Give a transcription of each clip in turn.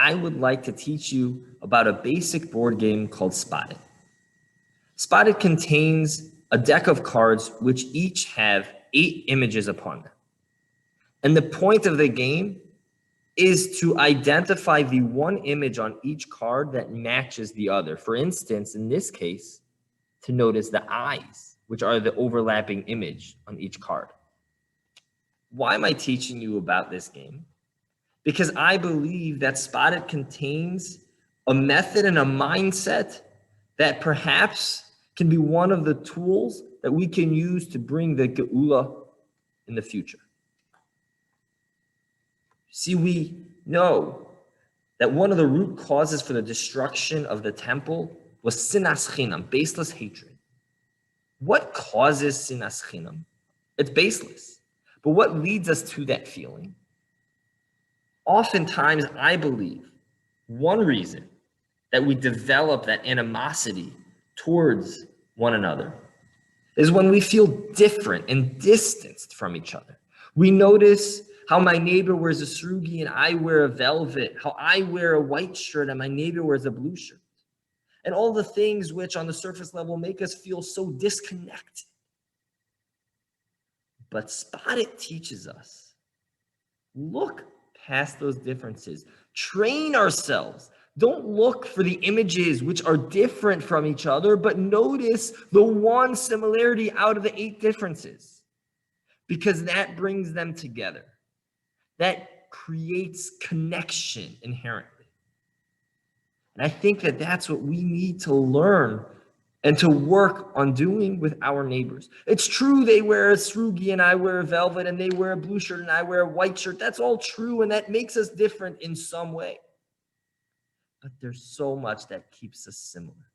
I would like to teach you about a basic board game called Spotted. Spotted contains a deck of cards which each have 8 images upon them. And the point of the game is to identify the one image on each card that matches the other. For instance, in this case, to notice the eyes, which are the overlapping image on each card. Why am I teaching you about this game? Because I believe that Spotted contains a method and a mindset that perhaps can be one of the tools that we can use to bring the Geula in the future. See, we know that one of the root causes for the destruction of the temple was sinas chinam, baseless hatred. What causes sinas chinam? It's baseless. But what leads us to that feeling? Oftentimes, I believe one reason that we develop that animosity towards one another is when we feel different and distanced from each other. We notice how my neighbor wears a srugi and I wear a velvet, how I wear a white shirt and my neighbor wears a blue shirt. And all the things which on the surface level make us feel so disconnected. But Spotted teaches us, look past those differences. Train ourselves. Don't look for the images which are different from each other, but notice the one similarity out of the 8 differences, because that brings them together. That creates connection inherently. And I think that that's what we need to learn and to work on doing with our neighbors. It's true they wear a srugi and I wear a velvet, and they wear a blue shirt and I wear a white shirt. That's all true, and that makes us different in some way. But there's so much that keeps us similar.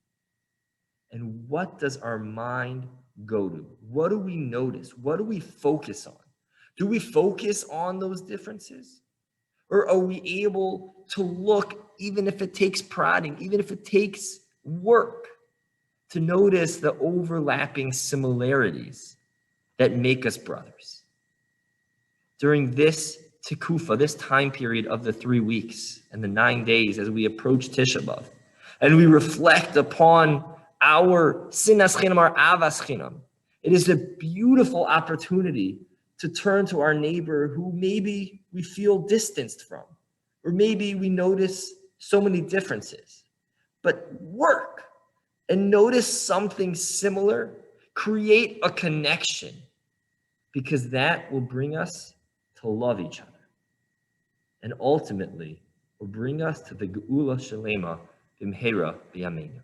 And what does our mind go to? What do we notice? What do we focus on? Do we focus on those differences? Or are we able to look, even if it takes prodding, even if it takes work, to notice the overlapping similarities that make us brothers? During this Tekufa, this time period of the 3 weeks and the 9 days as we approach Tisha B'Av, and we reflect upon our sinas chinam, our avas chinam, it is a beautiful opportunity to turn to our neighbor who maybe we feel distanced from, or maybe we notice so many differences. But work and notice something similar, create a connection, because that will bring us to love each other. And ultimately will bring us to the Geula Shalema B'mheira B'yameinu.